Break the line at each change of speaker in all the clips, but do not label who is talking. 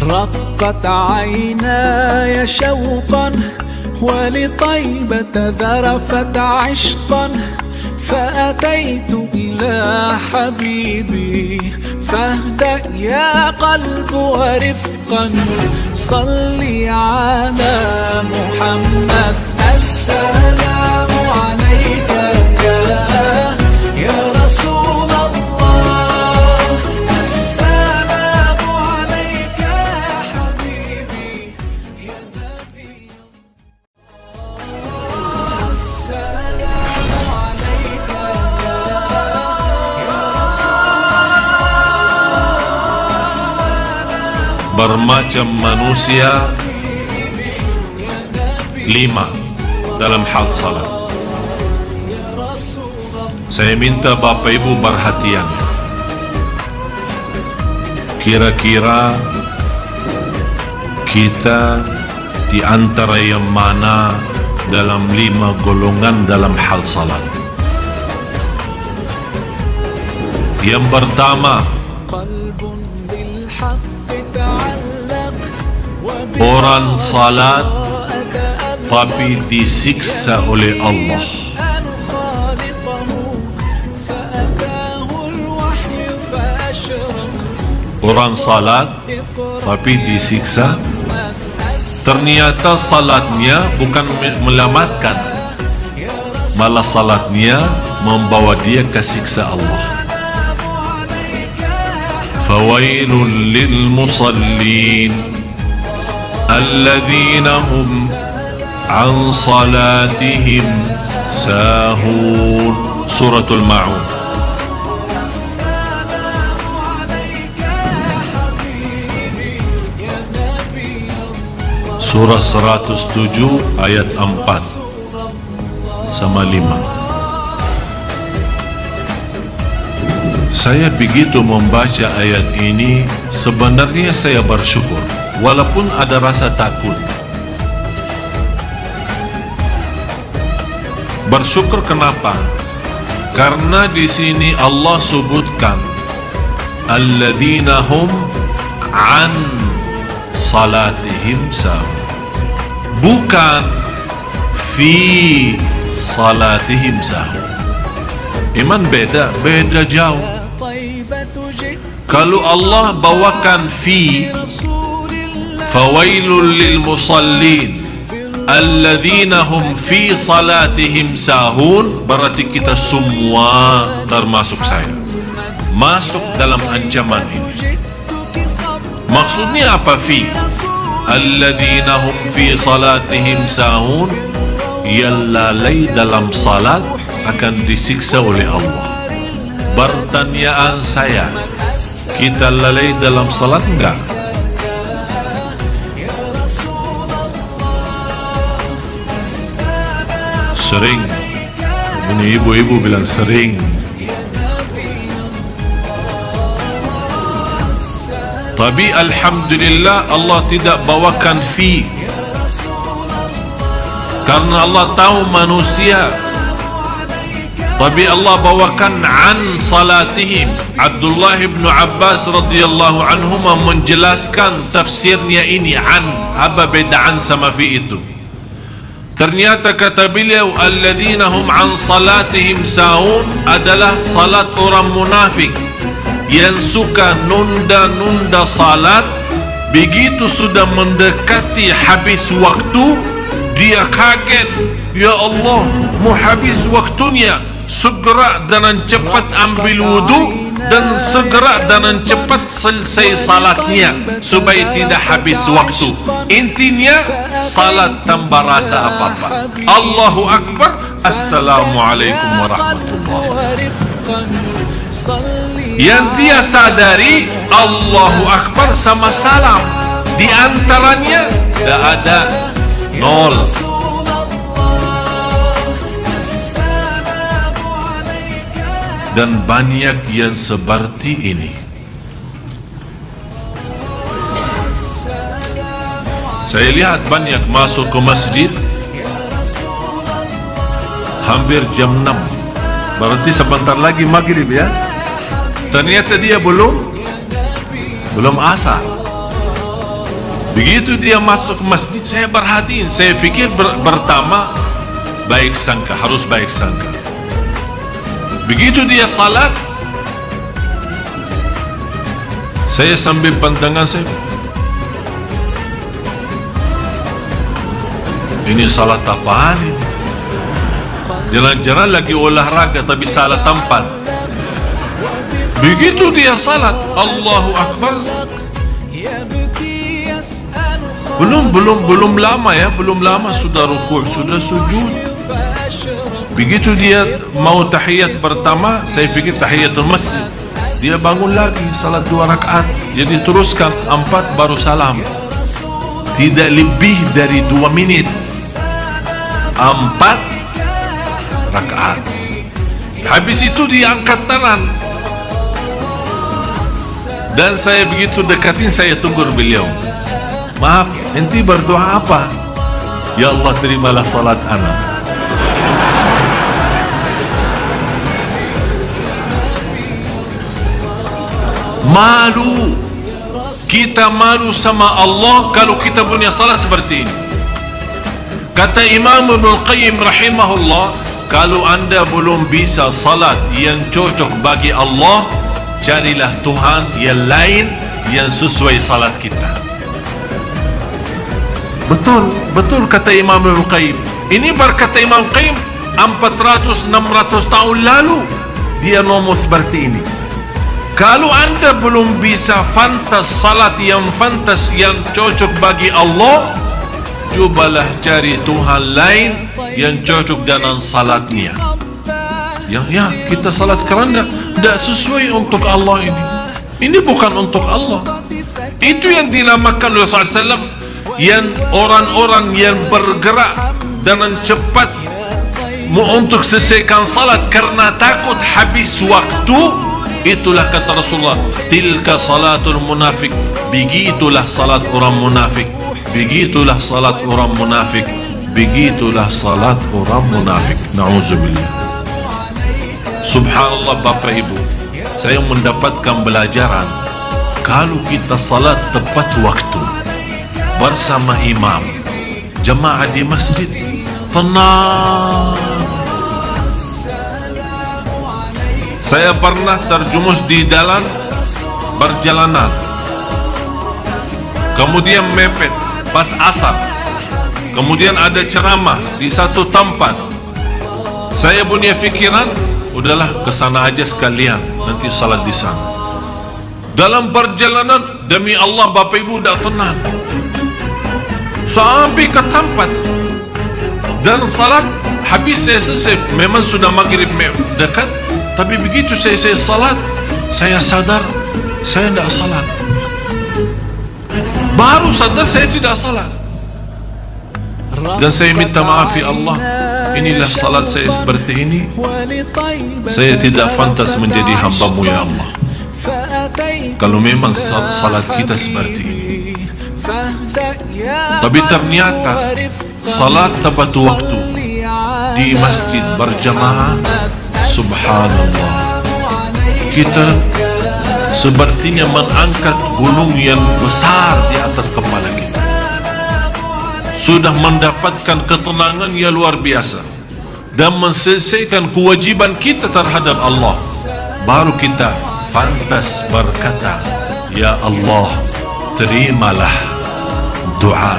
رقت عيناي شوقا ولطيبة ذرفت عشقا فأتيت إلى حبيبي فاهدأ يا قلب ورفقا صلي على محمد. السلام عليك يا رسول الله، السلام عليك يا حبيبي يا نبي الله، السلام عليك يا رسول الله.
Bermacam manusia 5 dalam hal salat. Saya minta Bapak Ibu perhatian. Kira-kira kita di antara yang mana dalam 5 golongan dalam hal salat? Yang pertama, orang salat tapi disiksa oleh Allah. Orang salat tapi disiksa. Ternyata salatnya bukan menyelamatkan, malah salatnya membawa dia ke siksa Allah. Fawailul lil musallin alladzina hum an salatihim sahun. Suratul Ma'un. Surah 107 ayat 4 sama 5. Saya begitu membaca ayat ini, sebenarnya saya bersyukur walaupun ada rasa takut. Bersyukur kenapa? Karena di sini Allah sebutkan alladzina hum an salatihim sahun, bukan fi salatihim sahun. Iman beda jauh. Kalau Allah bawakan fi, fawailul lil musallin alladzina hum fi salatihim sahun, berarti kita semua termasuk saya masuk dalam ancaman ini. Maksudnya apa fi? Alladzina hum fi salatihim sahun, yang lalai dalam salat akan disiksa oleh Allah. Pertanyaan saya, kita lalai dalam salat enggak? Sering. Ini ibu-ibu bilang sering. Tapi alhamdulillah Allah tidak bawakan fi, karena Allah tahu manusia. Tapi Allah bawakan an salatihim. Abdullah bin Abbas radhiyallahu anhu menjelaskan tafsirnya ini an. Apa beda an sama fi itu? Ternyata kata beliau alladzina hum an salatihim sahun adalah salat orang munafik yang suka nunda-nunda salat. Begitu sudah mendekati habis waktu, dia kaget, ya Allah, mau habis waktunya, segera dan cepat ambil wudu dan segera dan cepat selesai salatnya supaya tidak habis waktu. Intinya salat tanpa rasa apa-apa. Allahu Akbar, Assalamualaikum warahmatullahi wabarakatuh. Yang dia sadari Allahu Akbar sama salam, di antaranya tidak ada, nol. dan banyak yang seperti ini. Saya lihat banyak masuk ke masjid hampir jam 6, berarti sebentar lagi maghrib ya. Ternyata dia belum asar. Begitu dia masuk masjid, saya perhatiin, saya fikir pertama baik sangka, harus baik sangka. Begitu dia salat, saya sambil pandangan saya, ini salat apaan ini? Jalan-jalan lagi olahraga tapi salah tempat. Begitu dia salat, Allahu Akbar. Belum lama ya, belum lama sudah rukuk, sudah sujud. Begitu dia mau tahiyat pertama, saya fikir tahiyatul masjid. Dia bangun lagi, salat 2 rakaat. Jadi teruskan 4 baru salam. Tidak lebih dari 2 menit. 4 rakaat. Habis itu dia angkat tangan. Dan saya begitu dekatin, saya tegur beliau. Maaf, enti berdoa apa? Ya Allah, terimalah salat anak. Malu. Kita malu sama Allah kalau kita punya salat seperti ini. Kata Imam Ibnul Qayyim rahimahullah, kalau anda belum bisa salat yang cocok bagi Allah, carilah Tuhan yang lain yang sesuai salat kita. Betul kata Imam Ibnul Qayyim. Ini berkata Imam Qayyim 400-600 tahun lalu dia ngomong seperti ini. Kalau anda belum bisa fantas salat yang fantas yang cocok bagi Allah, cobalah cari Tuhan lain yang cocok dengan salatnya. Ya, kita salat sekarang tidak sesuai untuk Allah ini. Ini bukan untuk Allah. Itu yang dinamakan Rasulullah SAW, yang orang-orang yang bergerak dengan cepat untuk selesaikan salat karena takut habis waktu. Itulah kata Rasulullah, tilka salatul munafik. Begitulah salat orang munafik. Begitulah salat orang munafik. Begitulah salat orang munafik. Na'udzubillah. Subhanallah Bapak Ibu, saya mendapatkan pelajaran. Kalau kita salat tepat waktu bersama imam, jemaah di masjid, tenang. Saya pernah terjumus di dalam perjalanan, kemudian mepet pas asar, kemudian ada ceramah di satu tempat. Saya punya fikiran, udahlah kesana aja sekalian, nanti salat di sana. Dalam perjalanan, demi Allah Bapak Ibu tidak tenang sampai ke tempat dan salat habis. Saya selesai, memang sudah maghrib dekat, tapi begitu saya salat, saya sadar saya tidak salat. Baru sadar saya tidak salat. Dan saya minta maaf ya Allah, inilah salat saya seperti ini. Saya tidak pantas menjadi hamba-Mu ya Allah. Kalau memang salat kita seperti ini. Tapi ternyata salat tepat waktu di masjid berjamaah, subhanallah, kita sepertinya mengangkat gunung yang besar di atas kepala kita. Sudah mendapatkan ketenangan yang luar biasa dan menyelesaikan kewajiban kita terhadap Allah. Baru kita pantas berkata, ya Allah, terimalah doa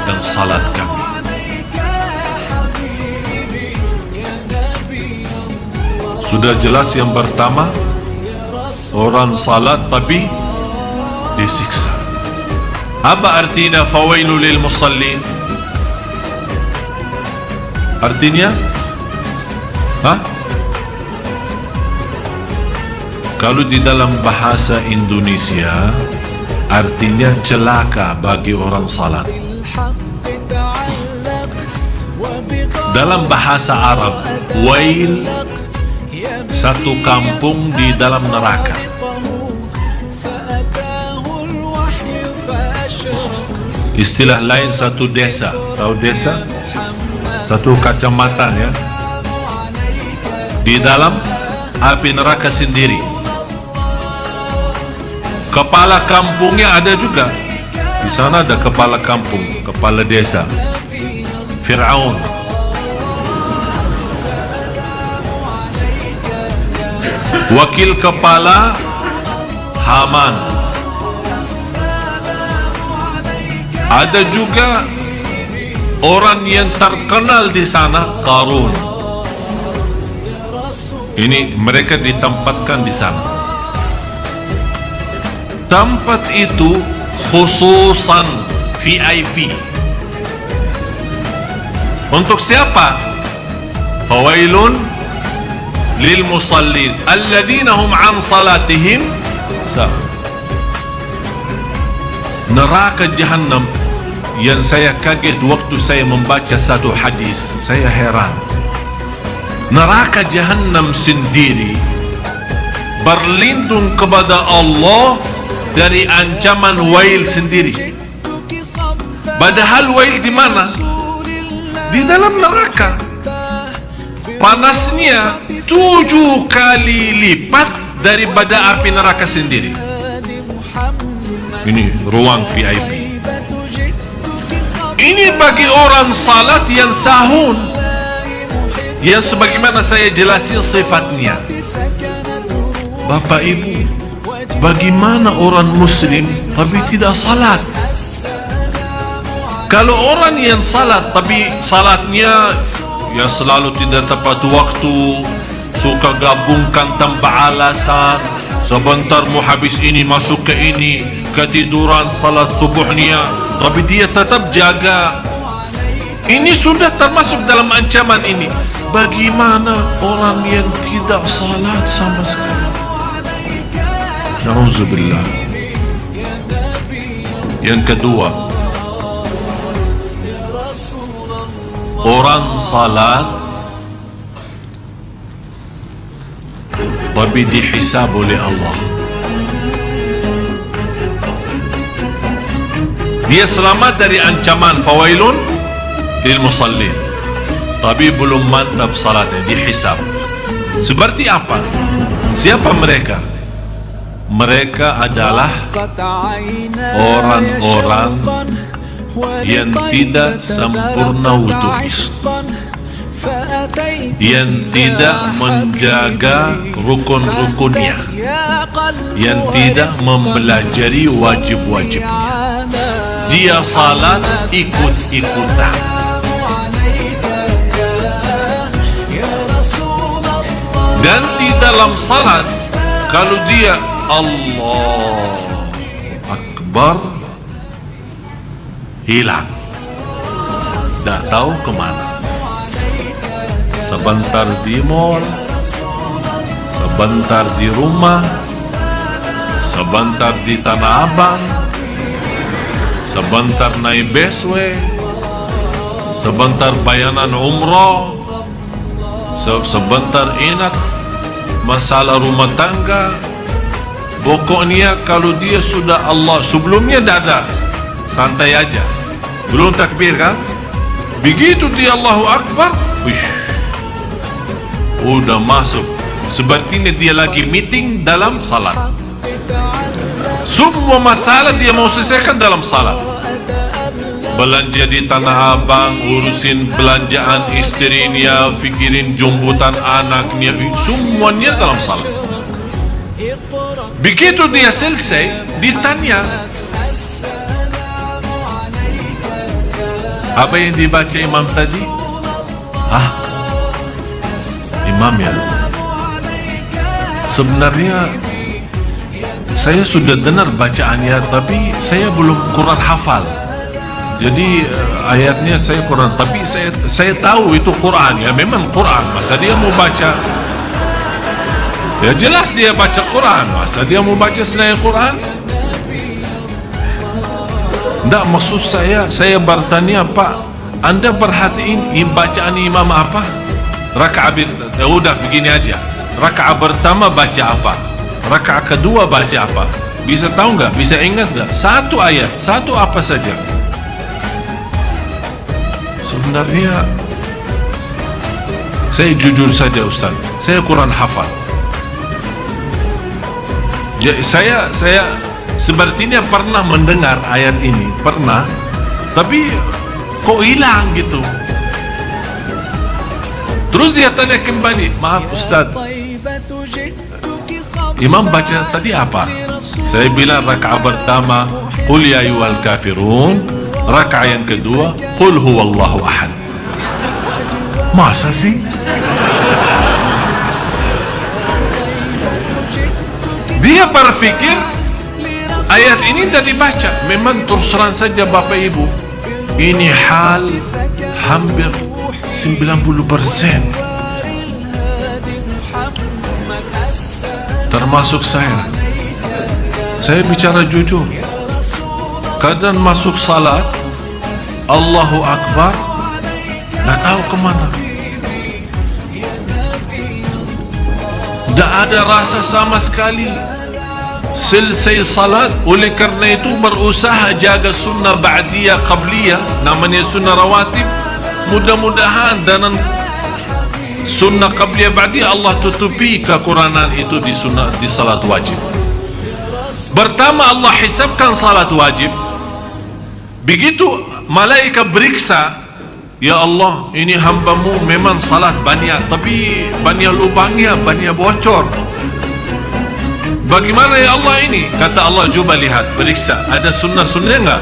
dan salat kami. Sudah jelas yang pertama, orang salat tapi disiksa. Apa artinya fawailu lil musallin? Artinya kalau di dalam bahasa Indonesia artinya celaka bagi orang salat. Dalam bahasa Arab, wail satu kampung di dalam neraka.
فأتاه الوحي فأشرق
Istilah lain satu desa. Tahu desa? Satu kecamatan ya. Di dalam api neraka sendiri. Kepala kampungnya ada juga. Di sana ada kepala kampung, kepala desa. Fir'aun. Wakil kepala Haman. Ada juga orang yang terkenal di sana, Qarun. Ini mereka ditempatkan di sana. Tempat itu khususan VIP. Untuk siapa? Fawailun lil musallin alladzina hum an salatihim sahun. Neraka Jahannam yang saya kaget waktu saya membaca satu hadis, saya heran. Neraka Jahannam sendiri berlindung kepada Allah dari ancaman wail sendiri. Padahal wail di mana? Di dalam neraka. Panasnya 7 kali lipat daripada api neraka sendiri. Ini ruang VIP. Ini bagi orang salat yang sahun, yang sebagaimana saya jelasin sifatnya. Bapak Ibu, bagaimana orang muslim tapi tidak salat? Kalau orang yang salat tapi salatnya ya selalu tidak tepat waktu, suka gabungkan tanpa alasan, sebentar mau habis ini masuk ke ini, ketiduran salat subuhnya, tapi dia tetap jaga. Ini sudah termasuk dalam ancaman ini. Bagaimana orang yang tidak salat sama sekali? Na'udzubillah. Yang kedua, orang salat tapi dihisab oleh Allah. Dia selamat dari ancaman fawailun lil musallin, tapi belum mantap salatnya, dihisab. Seperti apa? Siapa mereka? Mereka adalah orang-orang yang tidak sempurna wudunya, yang tidak menjaga rukun-rukunnya, yang tidak mempelajari wajib-wajibnya. Dia salat ikut-ikutan. Dan di dalam salat, kalau dia Allah Akbar, hilang, dah tahu kemana. Sebentar di mall, sebentar di rumah, sebentar di Tanah Abang, sebentar naik busway, sebentar bayanan umroh, sebentar ingat masalah rumah tangga. Pokoknya kalau dia sudah Allah, sebelumnya dah ada, santai aja, belum takbir kan? Begitu dia Allahu Akbar, wish, udah masuk. Sepertinya dia lagi meeting dalam salat. Semua masalah dia mau selesaikan dalam salat. Belanja di Tanah Abang, urusin belanjaan istrinya, fikirin jemputan anaknya, semuanya dalam salat. Begitu dia selesai, ditanya, apa yang dibaca imam tadi? Imam ya, sebenarnya saya sudah dengar bacaannya, tapi saya belum Quran hafal. Jadi ayatnya saya Quran, tapi saya tahu itu Quran ya, memang Quran. Masa dia mau baca? Ya jelas dia baca Quran. Masa dia mau baca selain Quran? Tidak, maksud saya bertanya, Pak, Anda perhatiin bacaan imam apa? Rakaat, udah begini aja. rakaat pertama baca apa, rakaat kedua baca apa? Bisa tahu nggak? Bisa ingat nggak? Satu ayat, satu apa saja. Sebenarnya saya jujur saja Ustaz, saya kurang hafal. Saya sepertinya pernah mendengar ayat ini, pernah, tapi kok hilang gitu. Terus dia tanya kembali, maaf Ustaz, Imam baca tadi apa? Saya bilang rakaat pertama Qul ya ayyuhal kafirun, rakaat yang kedua Qul huwallahu ahad. Masa sih? Dia berpikir ayat ini dah dibaca. Memang terus terang saja Bapak Ibu, ini hal hampir 90%, termasuk saya. Saya bicara jujur, kadang masuk salat Allahu Akbar tak tahu kemana, tak ada rasa sama sekali. Selesai salat, oleh kerana itu berusaha jaga sunnah ba'diyah qabliyah, namanya sunnah rawatib. Mudah-mudahan dalam sunnah qabliyah ba'diyah Allah tutupi kekurangan itu di sunnah, di salat wajib. Pertama Allah hisabkan salat wajib, begitu malaikat beriksa, ya Allah, ini hambamu memang salat banyak, tapi banyak lubangnya, banyak bocor. Bagaimana ya Allah ini? Kata Allah, cuba lihat, periksa, ada sunnah-sunnah enggak?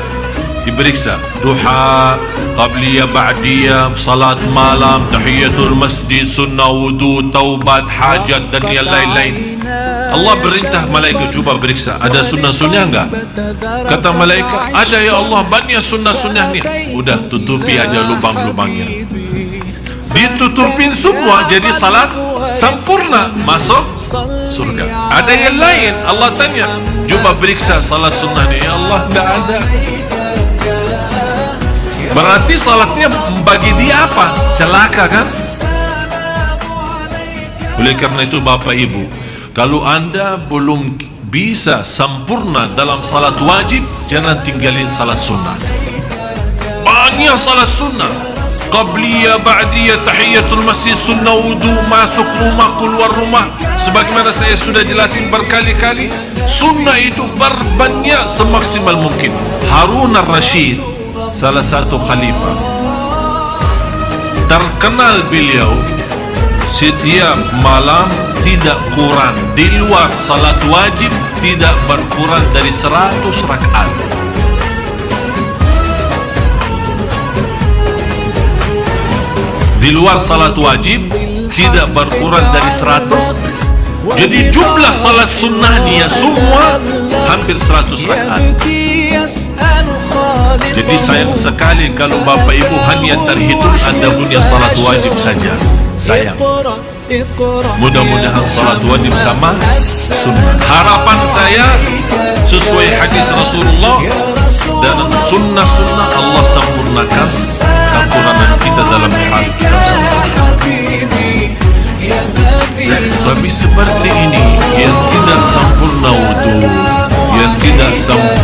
Diperiksa, duha, qabliyah, ba'diyah, salat malam, tahiyatul masjid, sunnah wudu, taubat, hajat dan yang lain-lain. Allah perintah malaikat, cuba periksa, ada sunnah-sunnah enggak? Kata malaikat, ada ya Allah, banyak sunnah-sunnah ni. Udah, tutupi aja lubang-lubangnya. Ditutupin semua, jadi salat sempurna, masuk surga. Ada yang lain, Allah tanya, cuba periksa salat sunnah ni. Ya Allah, tak ada. Berarti salatnya bagi dia apa? Celaka kan? Oleh kerana itu Bapak Ibu, kalau anda belum bisa sempurna dalam salat wajib, jangan tinggalin salat sunnah. Banyak salat sunnah, qabliyah, ba'diyah, tahiyatul masjid, sunnah wudu, masuk rumah, keluar rumah. Sebagaimana saya sudah jelasin berkali-kali, sunnah itu berbanyak semaksimal mungkin. Harun al-Rashid, salah satu khalifah, terkenal beliau setiap malam tidak kurang, di luar salat wajib tidak berkurang dari 100 rakaat. Di luar salat wajib tidak berkurang dari 100. Jadi jumlah salat sunnahnya semua hampir 100 rakaat. Jadi sayang sekali kalau Bapak Ibu hanya terhitung anda punya salat wajib saja. Sayang. Mudah-mudahan salat wajib sama sunnah. Harapan saya sesuai hadis Rasulullah, dan sunnah-sunnah Allah sempurnakan kekurangan kita dalam hal tapi seperti ini yang tidak sempurna wudu, yang tidak sempurna